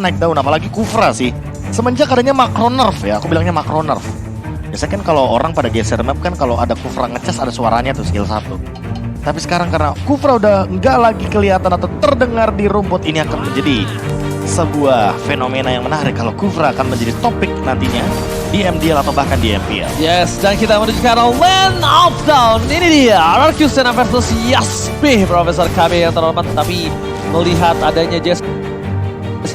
naik daun, apalagi Kufra sih. Semenjak adanya macro nerf ya, aku bilangnya macro nerf. Biasanya kan kalau orang pada geser map kan kalau ada Kufra ngecas ada suaranya tuh skill 1. Tapi sekarang karena Kufra udah nggak lagi kelihatan atau terdengar di rumput, ini akan menjadi sebuah fenomena yang menarik kalau Kufra akan menjadi topik nantinya di MDL atau bahkan di MPL. Yes, dan kita menuju ke arah Land of Down. Ini dia, RRQ Sena versus Yasbi, Profesor KB yang terhormat. Tapi melihat adanya Jason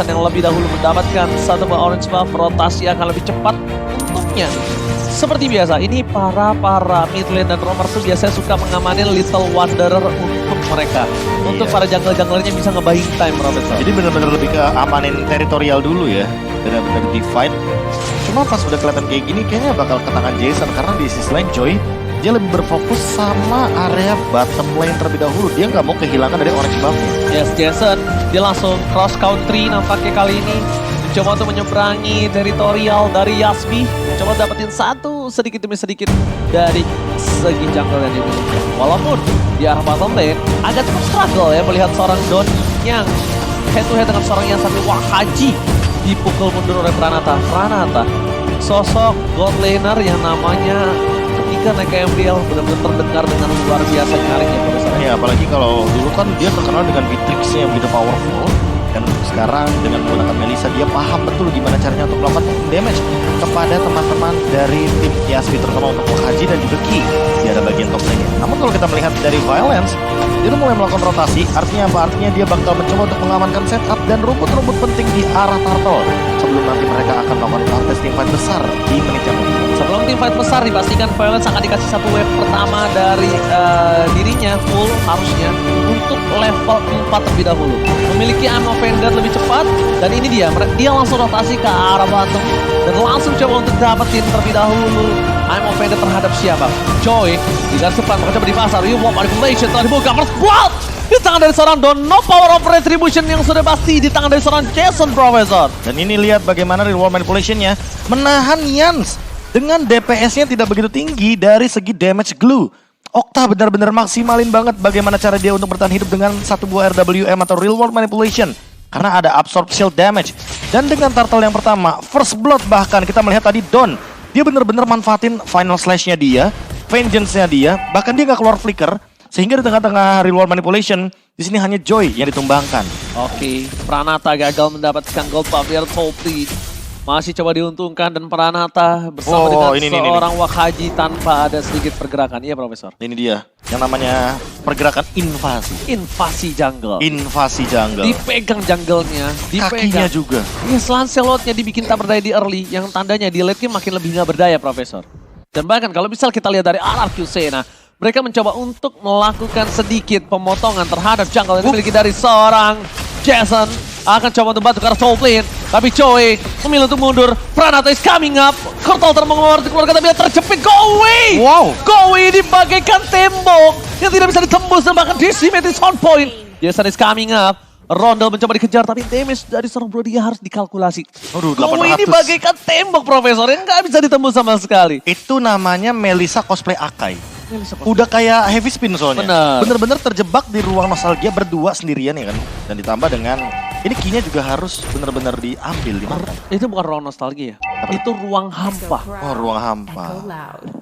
yang lebih dahulu mendapatkan satu buah orange buff, rotasi akan lebih cepat untuknya. Seperti biasa, ini para mid lane dan roamer tuh biasanya suka mengamanin Little Wanderer untuk mereka. Untuk para jungle-junglernya bisa ngebuying time, Profesor. Jadi benar-benar lebih ke amanin teritorial dulu ya, benar-benar di fight. Cuma pas udah kelihatan kayak gini, kayaknya bakal ke tangan Jason karena di sisi lain Joy dia lebih berfokus sama area bottom lane terlebih dahulu. Dia nggak mau kehilangan dari orange buff-nya. Yes, Jason dia langsung cross country nampaknya kali ini. Mencoba untuk menyeberangi teritorial dari Yasbi. Mencoba dapetin satu sedikit demi sedikit dari segi jungle yang dimiliki. Walaupun di arah bottom lane agak cukup struggle ya melihat seorang Don yang head to head dengan seorang Yasami Wakaji dipukul mundur oleh Pranata. Pranata sosok god laner yang namanya ketika naik ke MDL benar-benar terdengar dengan luar biasa nyariknya, Profesor. Ya apalagi kalau dulu kan dia terkenal dengan Beatrix yang begitu powerful. Dan sekarang dengan menggunakan Melissa dia paham betul gimana caranya untuk melakukan damage kepada teman-teman dari tim Yasbi, terutama untuk Wakaji dan juga Ki di ada bagian top lane. Namun kalau kita melihat dari Violence, dia udah mulai melakukan rotasi. Artinya apa? Artinya dia bakal mencoba untuk mengamankan setup dan rumput-rumput penting di arah Turtle sebelum nanti mereka akan melakukan contest team fight besar di menit yang kedua. Sebelum tim fight besar dipastikan Violence akan dikasih satu wave pertama dari dirinya full harusnya untuk level 4 terlebih dahulu. Memiliki I'm Offender lebih cepat dan ini dia langsung rotasi ke arah bottom dan langsung coba untuk dapetin terlebih dahulu I'm Offender terhadap siapa? Joy di garis depan mencoba di pasar. Reward Manipulation telah dibuka first blood di tangan dari seorang Don. No power of retribution yang sudah pasti di tangan dari seorang Jason, Profesor. Dan ini lihat bagaimana reward manipulationnya menahan Yans dengan DPS-nya tidak begitu tinggi dari segi damage glue. Okta benar-benar maksimalin banget bagaimana cara dia untuk bertahan hidup dengan satu buah RWM atau Real World Manipulation. Karena ada absorb shield damage. Dan dengan turtle yang pertama, first blood bahkan kita melihat tadi Don. Dia benar-benar manfaatin final slash-nya dia, vengeance-nya dia, bahkan dia nggak keluar flicker. Sehingga di tengah-tengah Real World Manipulation, di sini hanya Joy yang ditumbangkan. Oke, Pranata gagal mendapatkan gold buff dari Topri. Masih coba diuntungkan dan Pranata bersama dengan seorang Wakaji tanpa ada sedikit pergerakan. Iya, Profesor. Ini dia yang namanya pergerakan invasi. Invasi jungle. Invasi jungle. Dipegang jungle-nya, kakinya juga. Iya, Lancelot-nya dibikin tak berdaya di early, yang tandanya di late game makin lebih nggak berdaya, Profesor. Dan bahkan kalau misal kita lihat dari RRQ Sena, mereka mencoba untuk melakukan sedikit pemotongan terhadap jungle yang dimiliki dari seorang Jason. Akan coba untuk bantu ke arah top lane. Tapi Joey memilih untuk mundur. Pranata is coming up. Kurtal termengeluarkan keluarga tapi dia terjepit. Go away! Wow! Go away dibagaikan tembok yang tidak bisa ditembus dan bahkan decimated on point. Jason is coming up. Rondel mencoba dikejar tapi damage dari seorang bro dia harus dikalkulasi. Aduh, Go away 800. dibagaikan tembok, Profesor, yang nggak bisa ditembus sama sekali. Itu namanya Melissa cosplay Akai. Udah kayak heavy spin soalnya. Bener-bener terjebak di ruang nostalgia berdua sendirian ya kan. Dan ditambah dengan ini key-nya juga harus bener-bener diambil dimakan. Itu bukan ruang nostalgia ya. Itu ruang hampa. Oh, ruang hampa.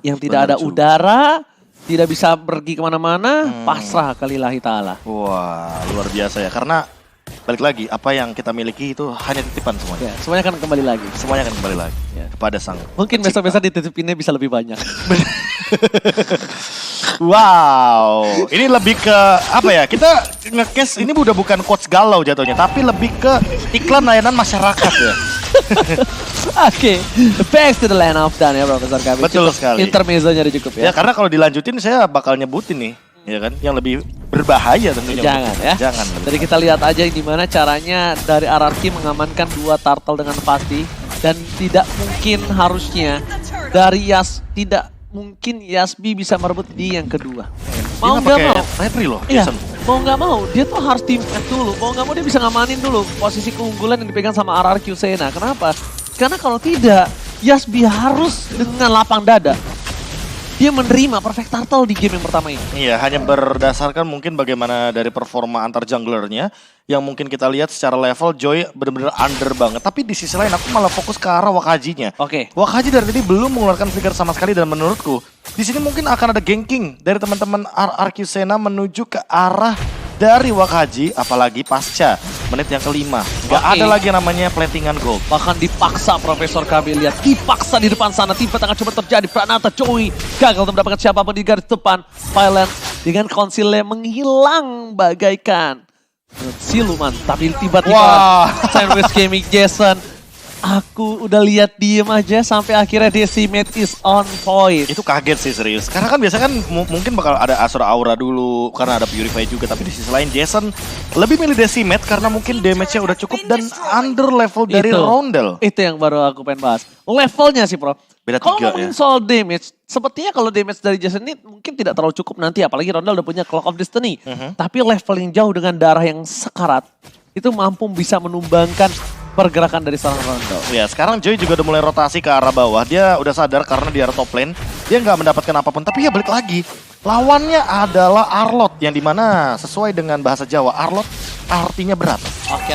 Yang tidak ada udara, tidak bisa pergi kemana-mana, pasrah ke lillahi ta'ala. Wah, luar biasa ya. Karena balik lagi, apa yang kita miliki itu hanya titipan semuanya. Ya, semuanya akan kembali lagi. Semuanya akan kembali lagi kepada sang. Mungkin besok-besok dititipinnya bisa lebih banyak. Wow, ini lebih ke apa ya? Kita nge-case ini udah bukan quotes galau jatuhnya, tapi lebih ke iklan layanan masyarakat ya. Oke, back to the land of Dan ya, Profesor Kami. Betul sekali. Intermezzonya udah cukup ya. Ya karena kalau dilanjutin saya bakal nyebutin nih, ya kan, yang lebih berbahaya tentunya. Jangan ya. Jangan. Jadi kita lihat aja gimana caranya dari RRQ mengamankan dua turtle dengan pasti dan tidak mungkin harusnya dari mungkin Yasbi bisa merebut di yang kedua. Mau nggak mau? Retri loh. Iya. Mau nggak mau, dia tuh harus team F dulu. Mau nggak mau dia bisa ngamanin dulu posisi keunggulan yang dipegang sama RRQ Sena. Kenapa? Karena kalau tidak, Yasbi harus dengan lapang dada dia menerima perfect turtle di game yang pertama ini. Iya, hanya berdasarkan mungkin bagaimana dari performa antar junglernya yang mungkin kita lihat secara level Joy benar-benar under banget. Tapi di sisi lain aku malah fokus ke arah Wakajinya. Oke. Wakaji dari tadi belum mengeluarkan flicker sama sekali dan menurutku di sini mungkin akan ada ganking dari teman-teman RRQ Sena menuju ke arah dari Wakaji, apalagi pasca menit yang kelima. Gak Oke. ada lagi yang namanya plantingan gold. Bahkan dipaksa Profesor KB, lihat dipaksa di depan sana. Tiba tangan coba terjadi, Pranata Joey gagal untuk mendapatkan siapapun di garis depan. Violence dengan konsilnya menghilang bagaikan siluman. Tapi tiba-tiba Wah. Sandwich Gaming Jason, aku udah lihat diem aja sampai akhirnya Decimate is on point. Itu kaget sih serius. Karena kan biasanya kan mungkin bakal ada Asura Aura dulu karena ada Purify juga. Tapi di sisi lain Jason lebih milih Decimate karena mungkin damage-nya udah cukup dan under level dari Roundel. Itu yang baru aku pengen bahas. Levelnya sih, Bro. Beda Kalau 3 ngomongin ya. soal damage, sepertinya kalau damage dari Jason ini mungkin tidak terlalu cukup nanti. Apalagi Roundel udah punya Clock of Destiny. Tapi level yang jauh dengan darah yang sekarat, itu mampu bisa menumbangkan pergerakan dari seorang Roundel. Ya, sekarang Joy juga udah mulai rotasi ke arah bawah. Dia udah sadar karena di arah top lane, dia nggak mendapatkan apapun. Tapi ya balik lagi, lawannya adalah Arlot yang dimana sesuai dengan bahasa Jawa, Arlot artinya berat. Oke,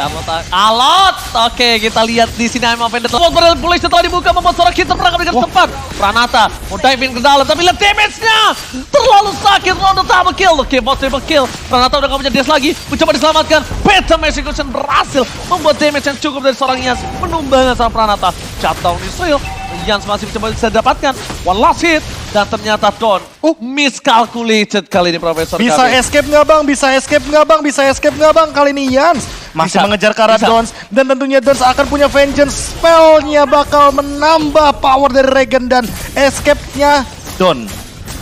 Alot. Oke, kita lihat di sini I'm offended. Bullish setelah dibuka membuat suara kita perangkap dengan tempat. Pranata mau dive in ke dalam, tapi lihat damage-nya terlalu sakit. Roundel double kill. Oke, bot triple kill. Pranata udah gak punya dash lagi, mencoba diselamatkan. Phantom Execution berhasil membuat damage yang cukup dari seorang Yans, menumbangkan sama Pranata. Shutdown Israel. Yans masih mencoba bisa dapatkan one last hit. Dan ternyata Don miscalculated kali ini Profesor Bisa KB. escape nggak bang? Bisa escape nggak bang? Bisa escape nggak bang? Kali ini Yans masih Bisa, mengejar ke arah bisa. Dons. Dan tentunya Dons akan punya vengeance. Spellnya bakal menambah power dari Regen dan escape-nya Don.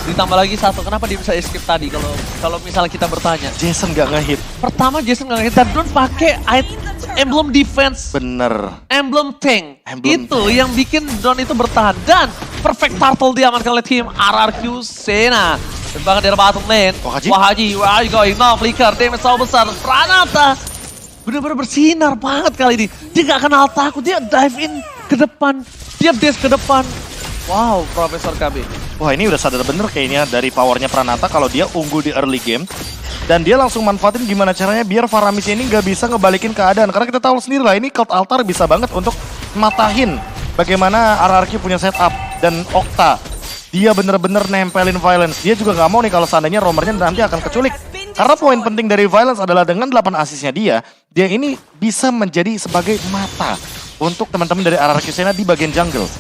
Ditambah lagi satu, kenapa dia bisa escape tadi kalau misalnya kita bertanya. Jason nggak ngehit. Pertama Jason nggak dan Don pakai emblem defense, Bener. emblem tank. Emblem Itu yang bikin Don itu bertahan. Dan perfect turtle diamankan oleh tim RRQ Sena. Dan bahkan dari bottom lane, Wakaji? Where are you going? No flicker, damage terlalu besar. Pranata benar-benar bersinar banget kali ini. Dia nggak kenal takut, dia dive in ke depan, dia dash ke depan. Wow, Profesor KB. Wah, ini udah sadar bener kayaknya dari powernya Pranata kalau dia unggul di early game. Dan dia langsung manfaatin gimana caranya biar Faramis ini nggak bisa ngebalikin keadaan. Karena kita tahu sendiri lah ini Cult Altar bisa banget untuk matahin bagaimana RRQ punya setup. Dan Okta, dia bener-bener nempelin Violence. Dia juga nggak mau nih kalau seandainya roamernya nanti akan keculik. Karena poin penting dari Violence adalah dengan 8 asisnya dia ini bisa menjadi sebagai mata untuk teman-teman dari RRQ Sena di bagian jungle.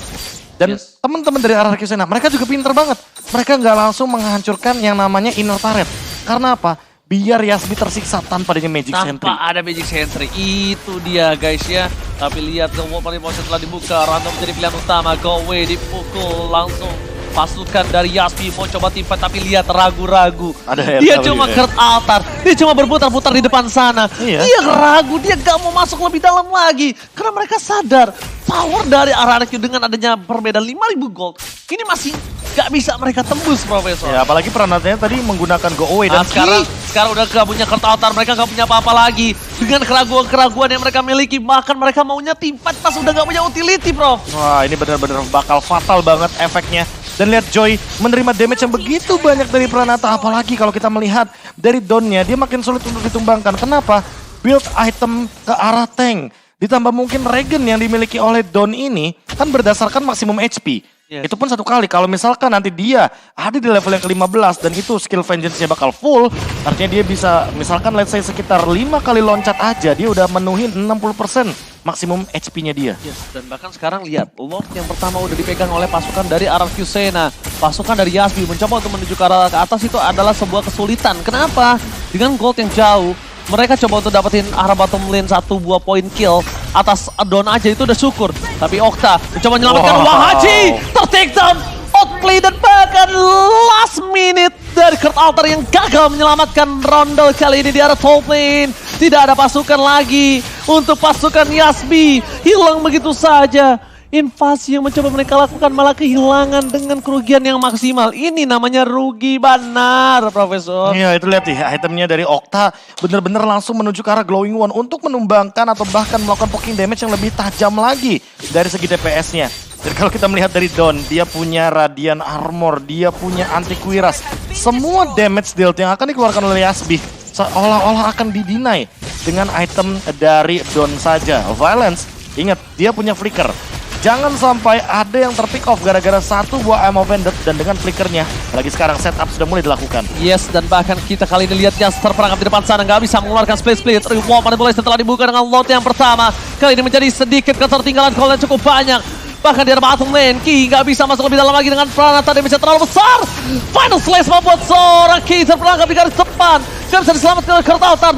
Dan Yes. teman-teman dari RRQ Sena, mereka juga pinter banget. Mereka nggak langsung menghancurkan yang namanya inner turret. Karena apa? Biar Yasbi tersiksa tanpa adanya Magic Sentry. Tanpa ada Magic Sentry, itu dia guys ya. Tapi lihat The Wolf Motion telah dibuka, Random menjadi pilihan utama. Go away dipukul langsung. Pasukan dari Yasbi mau coba tipat tapi lihat ragu-ragu. Ada Dia RW cuma ya. Kurt Altar, dia cuma berputar-putar di depan sana. Iya. Dia ragu, dia gak mau masuk lebih dalam lagi. Karena mereka sadar power dari RRQ dengan adanya perbedaan 5.000 gold. Ini masih gak bisa mereka tembus, Profesor. Ya, apalagi Pranatanya tadi menggunakan go away Nah, dan sekarang udah gak punya Kurt Altar, mereka gak punya apa-apa lagi. Dengan keraguan-keraguan yang mereka miliki, bahkan mereka maunya timpat pas udah gak punya utility, Prof. wah, ini benar-benar bakal fatal banget efeknya. Dan lihat Joy menerima damage yang begitu banyak dari Pranata. Apalagi kalau kita melihat dari Donnya, dia makin sulit untuk ditumbangkan. Kenapa? Build item ke arah tank. Ditambah mungkin Regen yang dimiliki oleh Don ini kan berdasarkan maksimum HP. Yes. Itu pun satu kali. Kalau misalkan nanti dia ada di level yang ke-15 dan itu skill vengeance-nya bakal full, artinya dia bisa misalkan let's say sekitar 5 kali loncat aja, dia udah menuhin 60% maksimum HP-nya dia. Yes, dan bahkan sekarang lihat, Lord yang pertama udah dipegang oleh pasukan dari RRQ Sena. Pasukan dari Yasbi mencoba untuk menuju ke arah ke atas itu adalah sebuah kesulitan. Kenapa? Dengan gold yang jauh, mereka coba untuk dapetin arah bottom lane satu buah point kill atas Don aja itu udah syukur. Tapi Okta mencoba menyelamatkan Wahaji, ter-take down, outplay dan bahkan last minute dari Kurt Altar yang gagal menyelamatkan Roundel kali ini di arah top lane. Tidak ada pasukan lagi untuk pasukan Yasbi, hilang begitu saja. Invasi yang mencoba mereka lakukan malah kehilangan dengan kerugian yang maksimal. Ini namanya rugi benar, Profesor. Iya, itu lihat nih itemnya dari Okta bener-bener langsung menuju ke arah Glowing One untuk menumbangkan atau bahkan melakukan poking damage yang lebih tajam lagi dari segi DPS-nya. Dan kalau kita melihat dari Dawn, dia punya Radiant Armor, dia punya Anti Kuiras. Semua damage dealt yang akan dikeluarkan oleh Yasby seolah-olah akan didinai dengan item dari Dawn saja. Violence, ingat dia punya flicker. Jangan sampai ada yang terpick off gara-gara satu buah Ammo Vended dan dengan flickernya. Lagi sekarang setup sudah mulai dilakukan. Yes, dan bahkan kita kali ini lihat Yas terperangkap di depan sana, nggak bisa mengeluarkan split. Reward manipulation setelah dibuka dengan load yang pertama. Kali ini menjadi sedikit ketertinggalan gol yang cukup banyak. Bahkan di arah bottom lane, Ki nggak bisa masuk lebih dalam lagi dengan Pranata, damage terlalu besar. Final Slash membuat seorang Ki terperangkap di garis depan. Gak bisa diselamatkan oleh Kurt Altar,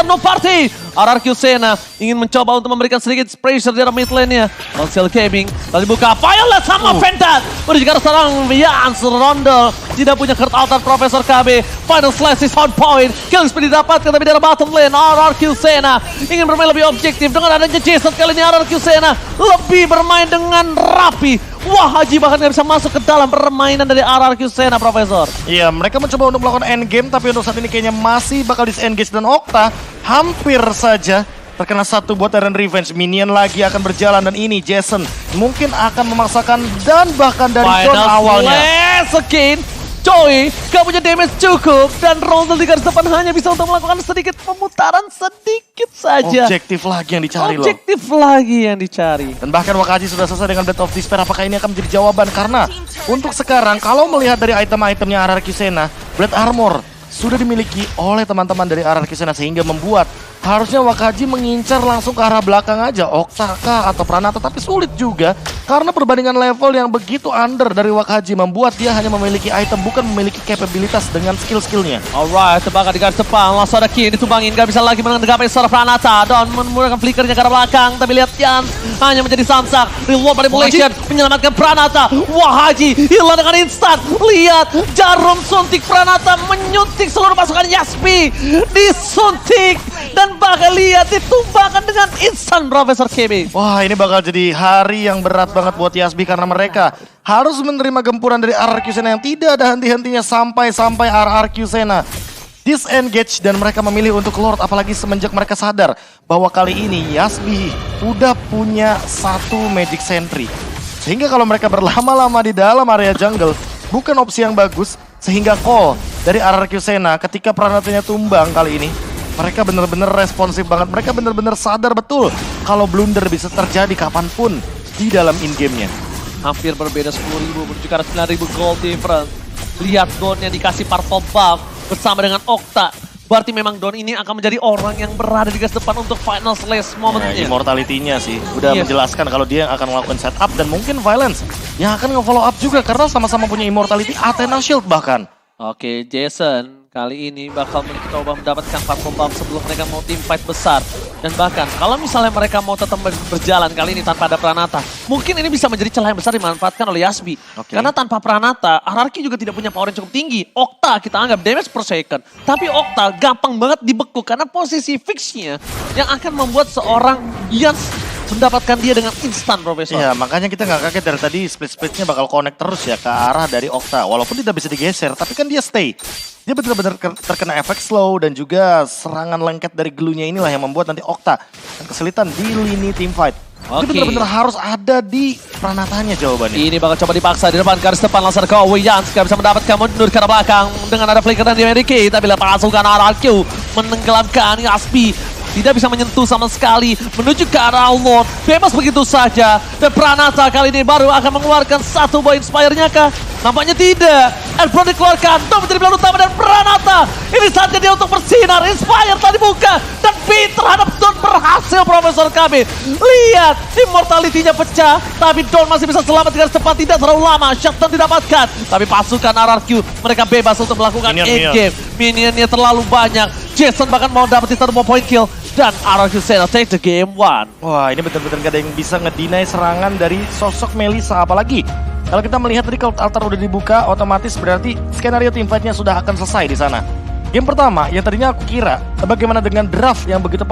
no party. RRQ Sena ingin mencoba untuk memberikan sedikit pressure di arah mid lane-nya. Consel Gaming, lalu dibuka Violet sama Vendat. Menuju ke arah serang Yans Rondo. Tidak punya Kurt Altar, Profesor KB. Final Slash is on point. Kill speed didapatkan tapi di arah bottom lane. RRQ Sena ingin bermain lebih objektif. Dengan adanya Jason kali ini RRQ Sena lebih bermain dengan rapi. Wah, Haji bahkan gak bisa masuk ke dalam permainan dari RRQ Sena, Profesor. Iya, mereka mencoba untuk melakukan endgame, tapi untuk saat ini kayaknya masih bakal disengage. Dan Okta hampir saja terkena satu buat Terran Revenge. Minion lagi akan berjalan dan ini Jason mungkin akan memaksakan dan bahkan dari Dawn awalnya. Again. Joey gak punya damage cukup dan Rondel di garis depan hanya bisa untuk melakukan sedikit pemutaran sedikit saja. Objektif lagi yang dicari loh. Objektif lagi yang dicari. Dan bahkan Wakaji sudah selesai dengan Blade of Despair. Apakah ini akan menjadi jawaban? Karena untuk sekarang kalau melihat dari item-itemnya RRQ Sena, Blade Armor sudah dimiliki oleh teman-teman dari RRQ Sena sehingga membuat harusnya Wakaji mengincar langsung ke arah belakang aja, Oktaka atau Pranata, tapi sulit juga karena perbandingan level yang begitu under dari Wakaji membuat dia hanya memiliki item, bukan memiliki capabilitas dengan skill-skillnya. Alright, tebakan di garis depan, langsung ada Ki ditumbangin, gak bisa lagi menanggapi seorang Pranata. Don menggunakan flickernya ke arah belakang, tapi lihat Yan hanya menjadi samsak. Reward manipulation menyelamatkan Pranata. Wahaji hilang dengan instan. Lihat jarum suntik Pranata menyuntik seluruh pasukan Yasby, disuntik dan bahkan lihat ditumbangkan dengan instan, Profesor KB. Wah, ini bakal jadi hari yang berat banget buat Yasby karena mereka harus menerima gempuran dari RRQ Sena yang tidak ada henti-hentinya sampai RRQ Sena disengage dan mereka memilih untuk Lord, apalagi semenjak mereka sadar bahwa kali ini Yasby udah punya satu Magic Sentry. Sehingga kalau mereka berlama-lama di dalam area jungle bukan opsi yang bagus, sehingga call dari RRQ Sena ketika Pranatanya tumbang kali ini mereka benar-benar responsif banget. Mereka benar-benar sadar betul kalau blunder bisa terjadi kapanpun di dalam in-game-nya. Hampir berbeda 10.000 menuju ke arah 9.000 gold difference. Lihat Don yang dikasih purple buff bersama dengan Okta. Berarti memang Don ini akan menjadi orang yang berada di garis depan untuk final slash momennya. Immortality-nya sih udah menjelaskan kalau dia akan melakukan setup dan mungkin Violence yang akan nge-follow up juga karena sama-sama punya immortality, Athena Shield bahkan. Oke, Jason kali ini bakal mencoba mendapatkan purple buff sebelum mereka mau team fight besar. Dan bahkan kalau misalnya mereka mau tetap berjalan kali ini tanpa ada Pranata, mungkin ini bisa menjadi celah yang besar dimanfaatkan oleh Yasby. Karena tanpa Pranata, RRQ juga tidak punya power yang cukup tinggi. Okta kita anggap damage per second, tapi Okta gampang banget dibekuk karena posisi fixnya yang akan membuat seorang Yans mendapatkan dia dengan instan, Profesor. Iya, makanya kita nggak kaget dari tadi split-splitnya bakal connect terus ya ke arah dari Okta. Walaupun tidak bisa digeser, tapi kan dia stay. Dia benar-benar terkena efek slow dan juga serangan lengket dari glue-nya inilah yang membuat nanti Okta kesulitan di lini team fight. Dia benar-benar harus ada di Pranatanya jawabannya. Ini bakal coba dipaksa di depan garis depan langsung ke Wiyans. Gak bisa mendapatkan mundur ke arah belakang dengan ada flicker dan dimiliki. Tapi lihat pasukan RRQ menenggelamkan Yasby. Tidak bisa menyentuh sama sekali menuju ke arah Lord. Bebas begitu saja. Dan Pranata kali ini baru akan mengeluarkan satu buah Inspire-nya kah? Nampaknya tidak. Airborne dikeluarkan. Dom menjadi pilihan utama dan Pranata. Ini saatnya dia untuk bersinar. Inspire telah dibuka. Dan beat terhadap Don berhasil, Profesor KB. Lihat, immortality-nya pecah. Tapi Don masih bisa selamat dengan cepat. Tidak terlalu lama. Shutdown didapatkan. Tapi pasukan RRQ mereka bebas untuk melakukan endgame. Minionnya terlalu banyak. Jason bahkan mau dapetin satu point kill. Dan RRQ Sena take the game 1. Wah, ini benar-benar gak ada yang bisa ngedinai serangan dari sosok Melissa. Apalagi kalau kita melihat tadi kalau altar udah dibuka, otomatis berarti skenario teamfight-nya sudah akan selesai di sana. Game pertama yang tadinya aku kira bagaimana dengan draft yang begitu